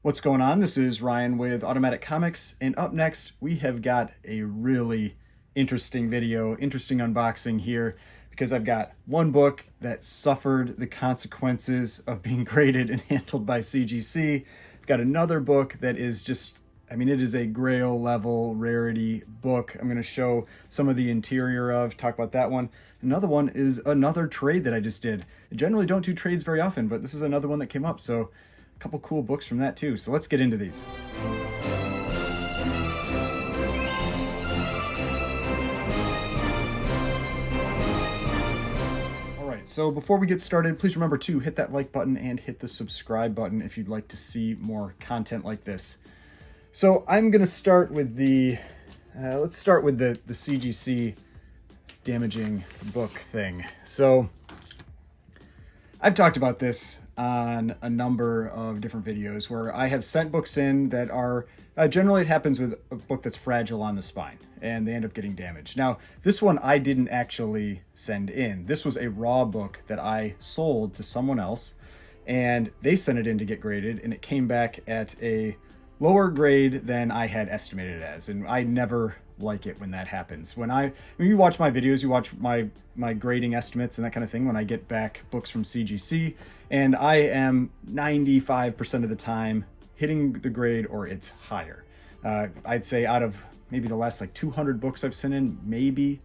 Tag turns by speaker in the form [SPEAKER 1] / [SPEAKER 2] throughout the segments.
[SPEAKER 1] What's going on? This is Ryan with Automatic Comics, and up next we have got a really interesting video, interesting unboxing here, because I've got one book that suffered the consequences of being graded and handled by CGC. I've got another book that is just, it is a Grail level rarity book. I'm going to show some of the interior of, talk about that one. Another one is another trade that I just did. I generally don't do trades very often, but this is another one that came up, so a couple cool books from that too. So let's get into these. All right, so before we get started, please remember to hit that like button and hit the subscribe button if you'd like to see more content like this. So I'm gonna start with let's start with the CGC damaging book thing. So I've talked about this on a number of different videos where I have sent books in that are, generally it happens with a book that's fragile on the spine and they end up getting damaged. Now, this one I didn't actually send in. This was a raw book that I sold to someone else and they sent it in to get graded and it came back at a lower grade than I had estimated it as. And I never like it when that happens. When you watch my videos, you watch my grading estimates and that kind of thing when I get back books from CGC, and I am 95% of the time hitting the grade or it's higher. I'd say out of maybe the last 200 books I've sent in, maybe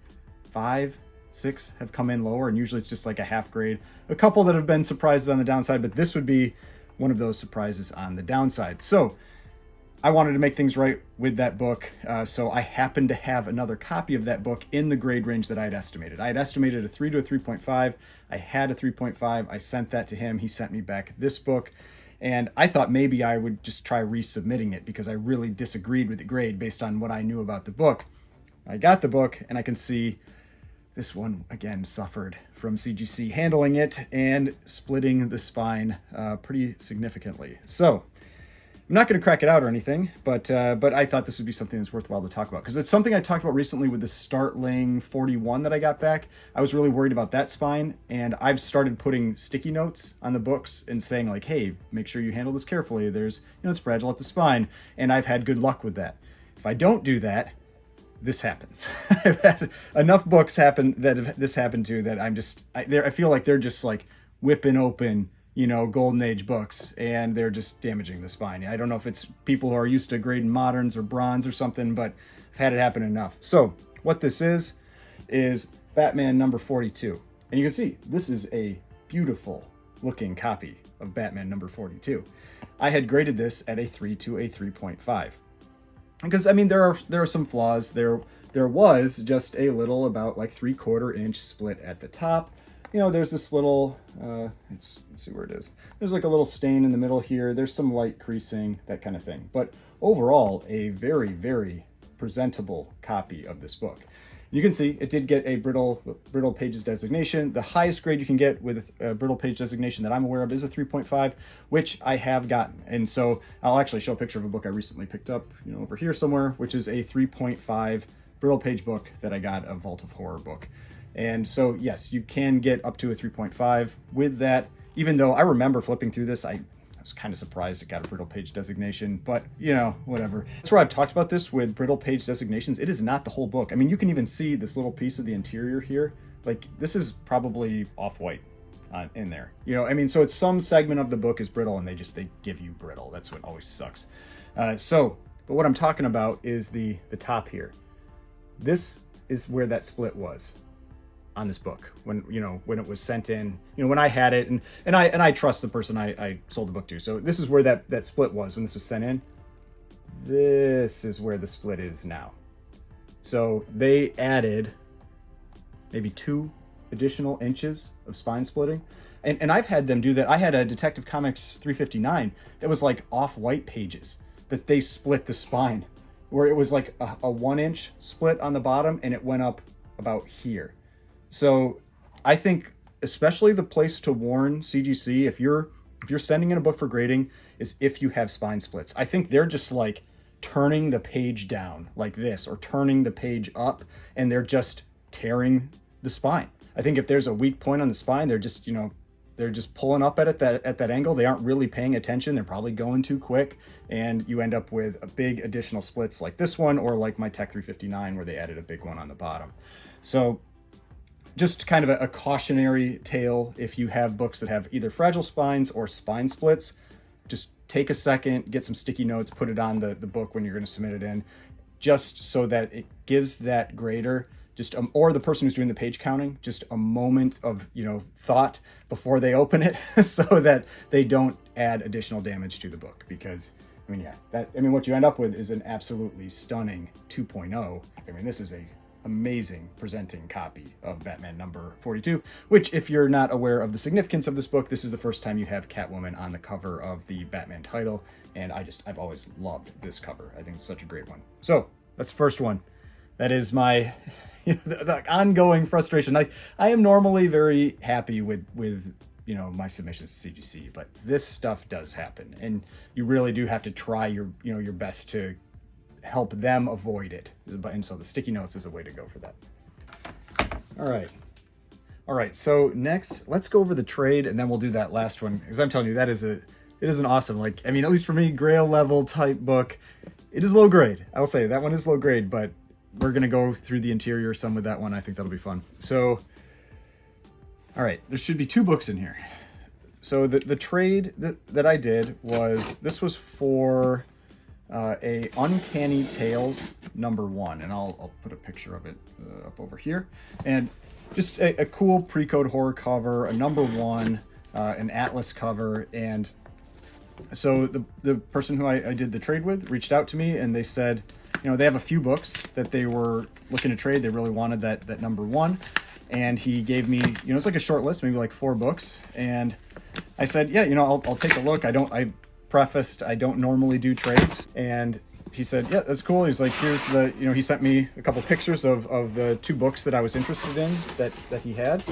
[SPEAKER 1] 5, 6 have come in lower, and usually it's just like a half grade. A couple that have been surprises on the downside, but this would be one of those surprises on the downside. So I wanted to make things right with that book, so I happened to have another copy of that book in the grade range that I had estimated. I had estimated a 3 to a 3.5. I had a 3.5. I sent that to him. He sent me back this book, and I thought maybe I would just try resubmitting it because I really disagreed with the grade based on what I knew about the book. I got the book, and I can see this one, again, suffered from CGC handling it and splitting the spine pretty significantly. So I'm not going to crack it out or anything, but I thought this would be something that's worthwhile to talk about because it's something I talked about recently with the Startling 41 that I got back. I was really worried about that spine, and I've started putting sticky notes on the books and saying like, hey, make sure you handle this carefully. There's, it's fragile at the spine, and I've had good luck with that. If I don't do that, this happens. I've had enough books happen that this happened to that I feel like they're just like whipping open golden age books and they're just damaging the spine. I don't know if it's people who are used to grading moderns or bronze or something, but I've had it happen enough. So what this is Batman number 42. And you can see this is a beautiful looking copy of Batman number 42. I had graded this at a 3 to a 3.5. Because there are some flaws. There was just a little about 3/4 inch split at the top. There's this little, let's see where it is. There's like a little stain in the middle here. There's some light creasing, that kind of thing. But overall, a very, very presentable copy of this book. You can see it did get a brittle pages designation. The highest grade you can get with a brittle page designation that I'm aware of is a 3.5, which I have gotten. And so I'll actually show a picture of a book I recently picked up, over here somewhere, which is a 3.5 brittle page book that I got, a Vault of Horror book. And so, yes, you can get up to a 3.5 with that, even though I remember flipping through this, I was kind of surprised it got a brittle page designation, but, whatever. That's where I've talked about this with brittle page designations. It is not the whole book. You can even see this little piece of the interior here. This is probably off-white in there. So it's some segment of the book is brittle, and they give you brittle. That's what always sucks. But what I'm talking about is the top here. This is where that split was on this book when it was sent in, when I had it, and I trust the person I sold the book to. So this is where that split was when this was sent in. This is where the split is now. So they added maybe 2 additional inches of spine splitting. And I've had them do that. I had a Detective Comics 359 that was off-white pages that they split the spine, where it was a 1-inch split on the bottom and it went up about here. So I think especially the place to warn CGC if you're sending in a book for grading is if you have spine splits. I think they're just turning the page down like this or turning the page up, and they're just tearing the spine. I think if there's a weak point on the spine, they're just, they're just pulling up at that angle. They aren't really paying attention. They're probably going too quick, and you end up with a big additional splits like this one, or like my Tech 359 where they added a big one on the bottom. So just kind of a cautionary tale. If you have books that have either fragile spines or spine splits, just take a second, get some sticky notes, put it on the book when you're going to submit it in, just so that it gives that grader just or the person who's doing the page counting just a moment of, you know, thought before they open it so that they don't add additional damage to the book. Because I mean, yeah, what you end up with is an absolutely stunning 2.0. I mean, this is a amazing presenting copy of Batman number 42, which, if you're not aware of the significance of this book, this is the first time you have Catwoman on the cover of the Batman title, and I've always loved this cover. I think it's such a great one. So that's the first one. That is my the ongoing frustration. I am normally very happy with you know, my submissions to CGC, but this stuff does happen, and you really do have to try your best to help them avoid it. And so the sticky notes is a way to go for that. All right. So next, let's go over the trade, and then we'll do that last one, because I'm telling you, it is an awesome, like, I mean, at least for me, Grail level type book. It is low grade. I'll say that one is low grade, but we're gonna go through the interior some with that one. I think that'll be fun. So, all right, there should be 2 books in here. So the trade that I did was, this was for a Uncanny Tales number 1, and I'll put a picture of it up over here, and just a cool pre-code horror cover, a number 1, an Atlas cover. And so the person who I did the trade with reached out to me, and they said, you know, they have a few books that they were looking to trade. They really wanted that number 1, and he gave me, you know, it's like a short list, maybe like 4 books, and I said, yeah, you know, I'll take a look. I prefaced, I don't normally do trades, and he said, yeah, that's cool. He's like, here's the, you know, he sent me a couple pictures of the 2 books that I was interested in that he had,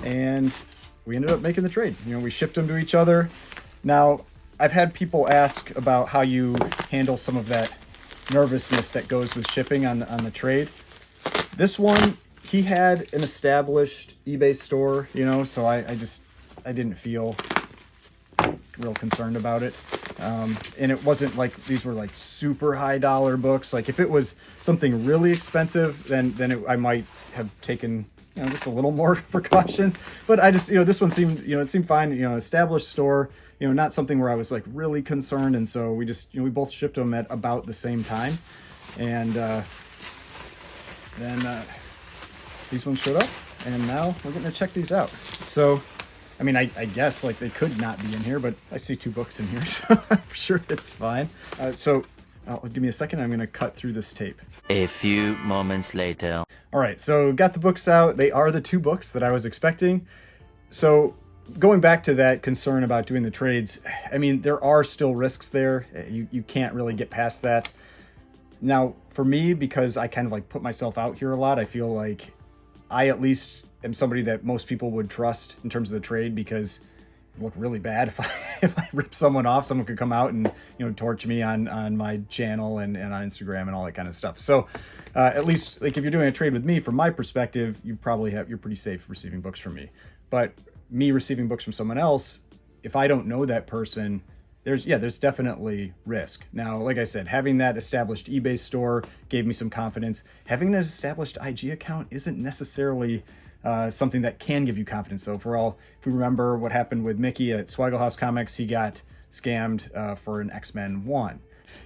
[SPEAKER 1] and we ended up making the trade. You know, we shipped them to each other. Now, I've had people ask about how you handle some of that nervousness that goes with shipping on the trade. This one, he had an established eBay store, you know, so I didn't feel real concerned about it. And it wasn't like these were like super high dollar books. Like if it was something really expensive, then I might have taken, you know, just a little more precaution. But I just, you know, this one seemed, you know, it seemed fine, you know, established store, you know, not something where I was like really concerned. And so we just, you know, we both shipped them at about the same time. And then these ones showed up, and now we're getting to check these out. So, I mean, I guess like they could not be in here, but I see 2 books in here, so I'm sure it's fine. So give me a second. I'm going to cut through this tape.
[SPEAKER 2] A few moments later.
[SPEAKER 1] All right, so got the books out. They are the 2 books that I was expecting. So going back to that concern about doing the trades, I mean, there are still risks there. You can't really get past that. Now, for me, because I kind of like put myself out here a lot, I feel like I at least am somebody that most people would trust in terms of the trade, because it would look really bad if I rip someone off. Someone could come out and, you know, torch me on my channel and on Instagram and all that kind of stuff. So at least like if you're doing a trade with me, from my perspective, you're pretty safe receiving books from me. But me receiving books from someone else, if I don't know that person, there's definitely risk. Now, like I said, having that established eBay store gave me some confidence. Having an established IG account isn't necessarily something that can give you confidence. So if we remember what happened with Mickey at Swaggle Comics, he got scammed for an X-Men 1.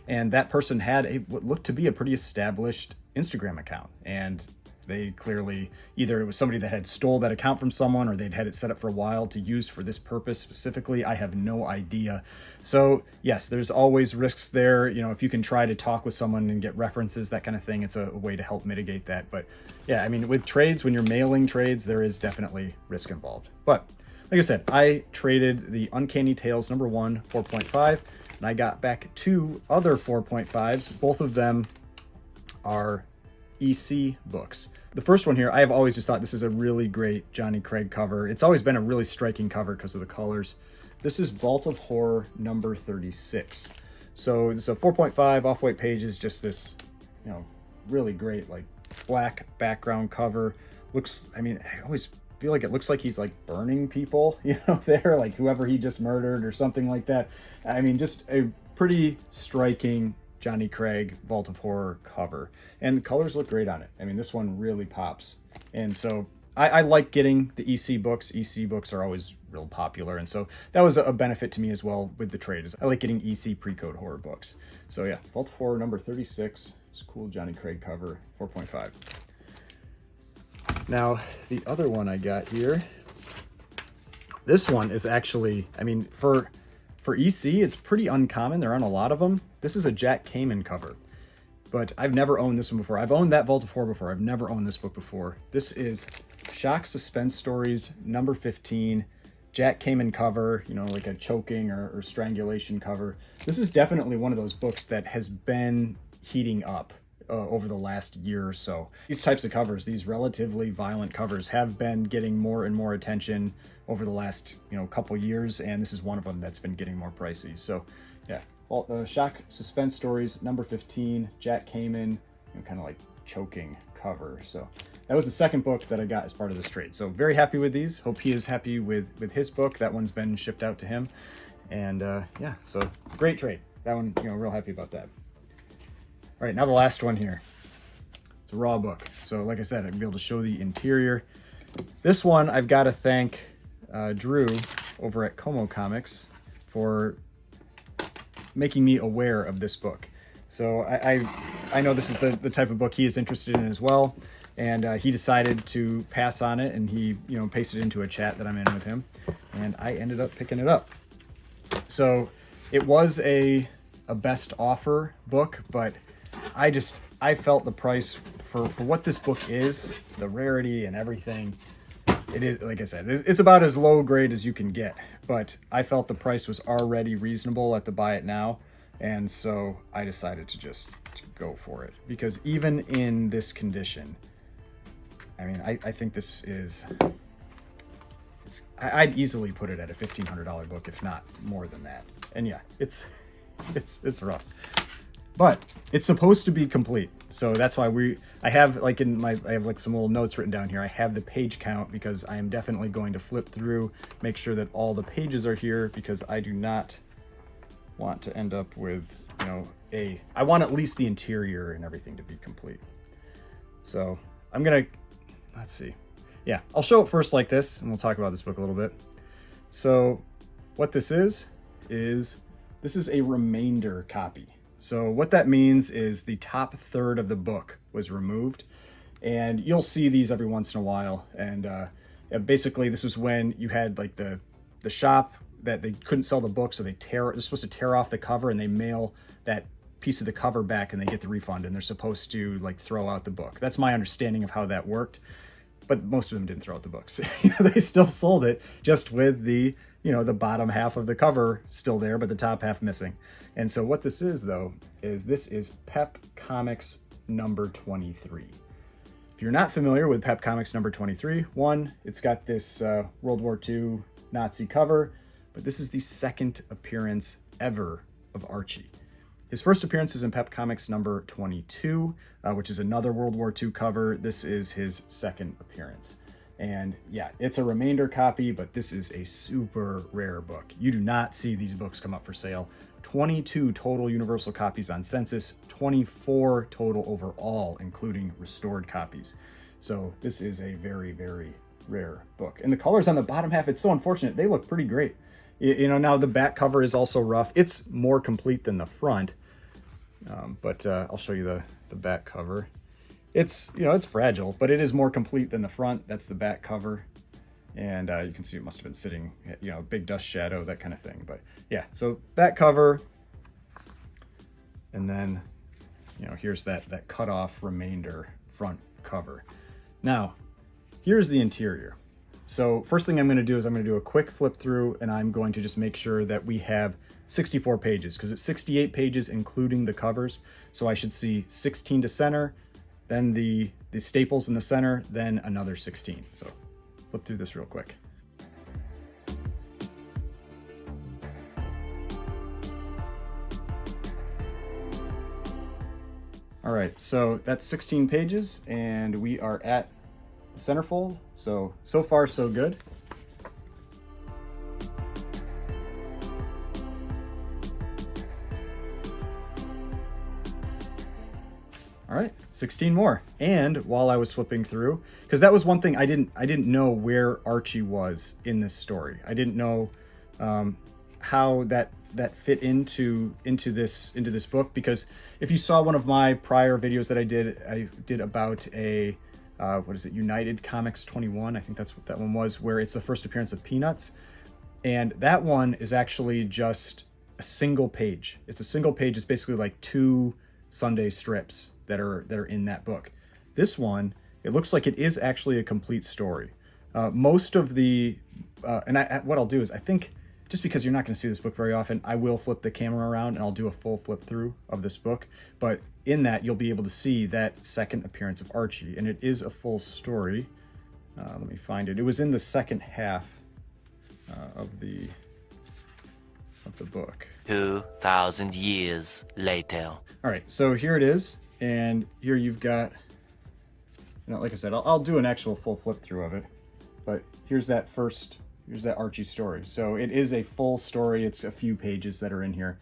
[SPEAKER 1] And that person had what looked to be a pretty established Instagram account. And they clearly, either it was somebody that had stole that account from someone, or they'd had it set up for a while to use for this purpose specifically. I have no idea. So yes, there's always risks there. You know, if you can try to talk with someone and get references, that kind of thing, it's a way to help mitigate that. But yeah, I mean, with trades, when you're mailing trades, there is definitely risk involved. But like I said, I traded the Uncanny Tales number 1, 4.5, and I got back 2 other 4.5s. Both of them are EC books. The first one here, I have always just thought this is a really great Johnny Craig cover. It's always been a really striking cover because of the colors. This is Vault of Horror number 36. So this is a 4.5 off-white pages, just this, you know, really great like black background cover. Looks, I mean, I always feel like it looks like he's like burning people, there, like whoever he just murdered or something like that. I mean, just a pretty striking Johnny Craig Vault of Horror cover, and the colors look great on it. I mean, this one really pops. And so I like getting the EC books. EC books are always real popular, and so that was a benefit to me as well with the trade. Is I like getting EC pre-code horror books. So yeah, Vault of Horror number 36. It's a cool Johnny Craig cover, 4.5. Now, the other one I got here, this one is actually, I mean, for EC, it's pretty uncommon. There aren't a lot of them. This is a Jack Kamen cover, but I've never owned this one before. I've owned that Vault of Horror before. I've never owned this book before. This is Shock Suspense Stories, number 15, Jack Kamen cover, like a choking or strangulation cover. This is definitely one of those books that has been heating up over the last year or so. These types of covers, these relatively violent covers, have been getting more and more attention over the last couple years, and this is one of them that's been getting more pricey. So yeah, well, Shock Suspense Stories number 15, Jack Kamen, kind of like choking cover. So that was the second book that I got as part of this trade. So very happy with these. Hope he is happy with his book. That one's been shipped out to him, and yeah, so great trade. That one, real happy about that. All right, now the last one here. It's a raw book. So like I said, I'd be able to show the interior. This one, I've got to thank Drew over at Comics for making me aware of this book. So I know this is the type of book he is interested in as well, and he decided to pass on it, and he pasted it into a chat that I'm in with him, and I ended up picking it up. So it was a best offer book, but I felt the price for what this book is, the rarity and everything. It is, like I said, it's about as low grade as you can get, but I felt the price was already reasonable at the buy it now, and so I decided to just go for it, because even in this condition, I mean, I think this is, I'd easily put it at a $1,500 book, if not more than that. And yeah, it's rough. But it's supposed to be complete, so that's why I have like some little notes written down here. I have the page count because I am definitely going to flip through, make sure that all the pages are here, because I do not want to end up with, I want at least the interior and everything to be complete. So I'm gonna, let's see. Yeah, I'll show it first like this, and we'll talk about this book a little bit. So what this is this is a remainder copy. So what that means is the top third of the book was removed, and you'll see these every once in a while. And basically this was when you had like the shop that they couldn't sell the book, so they're supposed to tear off the cover, and they mail that piece of the cover back, and they get the refund, and they're supposed to like throw out the book. That's my understanding of how that worked. But most of them didn't throw out the books. They still sold it, just with the the bottom half of the cover still there, but the top half missing. And so what this is, though, is this is Pep Comics number 23. If you're not familiar with Pep Comics number 23, one, it's got this World War II Nazi cover, but this is the second appearance ever of Archie. His first appearance is in Pep Comics number 22, which is another World War II cover. This is his second appearance. And yeah, it's a remainder copy, but this is a super rare book. You do not see these books come up for sale. 22 total universal copies on census, 24 total overall, including restored copies. So this is a very, very rare book. And the colors on the bottom half, it's so unfortunate. They look pretty great. Now the back cover is also rough. It's more complete than the front. But I'll show you the back cover. It's, it's fragile, but it is more complete than the front. That's the back cover. And you can see it must have been sitting, big dust shadow, that kind of thing. But yeah, so back cover. And then, here's that cut off remainder front cover. Now, here's the interior. So first thing I'm going to do is I'm going to do a quick flip through, and I'm going to just make sure that we have 64 pages, because it's 68 pages including the covers. So I should see 16 to center, then the staples in the center, then another 16. So flip through this real quick. All right, so that's 16 pages, and we are at centerfold. So far so good. All right, 16 more. And while I was flipping through, because that was one thing I didn't know where Archie was in this story. I didn't know how that fit into this book, because if you saw one of my prior videos that I did about a what is it, United Comics 21, I think that's what that one was, where it's the first appearance of Peanuts. And that one is actually just a single page. It's a single page. It's basically like 2 Sunday strips that are in that book. This one, it looks like it is actually a complete story. Most of the what I'll do is, I think, just because you're not going to see this book very often, I will flip the camera around and I'll do a full flip through of this book. But in that, you'll be able to see that second appearance of Archie, and it is a full story. Let me find it. It was in the second half of the book.
[SPEAKER 2] 2,000 years later.
[SPEAKER 1] All right, so here it is, and here you've got, like I said, I'll do an actual full flip through of it, but here's that Archie story. So it is a full story. It's a few pages that are in here.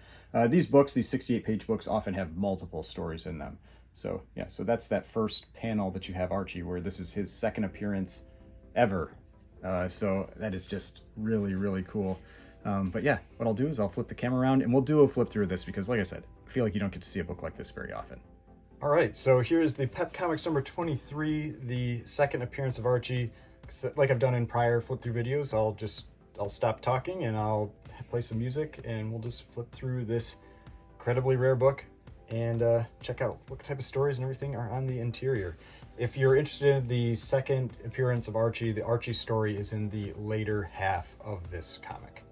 [SPEAKER 1] These 68-page books often have multiple stories in them. So yeah, so that's that first panel that you have Archie, where this is his second appearance ever. So that is just really, really cool. But yeah, what I'll do is I'll flip the camera around and we'll do a flip through of this, because like I said, I feel like you don't get to see a book like this very often. All right, so here's the Pep Comics number 23, the second appearance of Archie. Like I've done in prior flip through videos, I'll stop talking and I'll play some music and we'll just flip through this incredibly rare book and check out what type of stories and everything are on the interior. If you're interested in the second appearance of Archie, the Archie story is in the later half of this comic.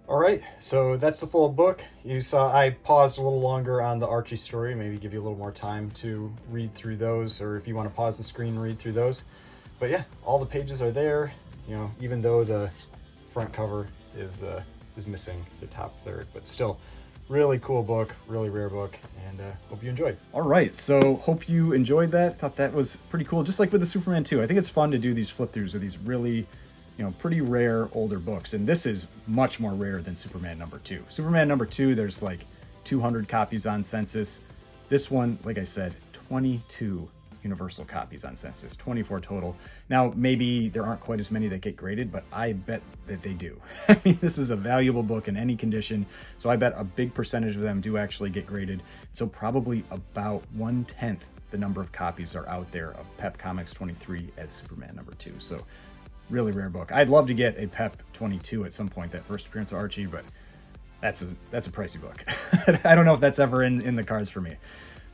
[SPEAKER 1] All right, so that's the full book. You saw I paused a little longer on the Archie story, maybe give you a little more time to read through those, or if you want to pause the screen, read through those. But yeah, all the pages are there, you know, even though the front cover is missing the top third, but still really cool book, really rare book, and hope you enjoyed. All right, so hope you enjoyed that. Thought that was pretty cool, just like with the Superman 2. I think it's fun to do these flip throughs of these really, you know, pretty rare older books, and this is much more rare than Superman #2. Superman #2, there's like 200 copies on census. This one, like I said, 22 universal copies on census, 24 total. Now, maybe there aren't quite as many that get graded, but I bet that they do. I mean, this is a valuable book in any condition, so I bet a big percentage of them do actually get graded. So probably about 1/10 the number of copies are out there of Pep Comics 23 as Superman #2. So really rare book. I'd love to get a Pep 22 at some point, that first appearance of Archie, but that's a pricey book. I don't know if that's ever in the cards for me.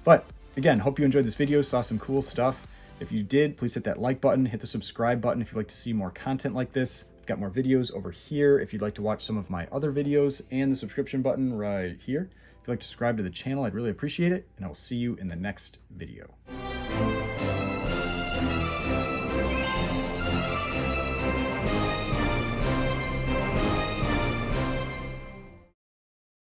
[SPEAKER 1] But again, hope you enjoyed this video, saw some cool stuff. If you did, please hit that like button, hit the subscribe button if you'd like to see more content like this. I've got more videos over here if you'd like to watch some of my other videos, and the subscription button right here. If you'd like to subscribe to the channel, I'd really appreciate it, and I will see you in the next video.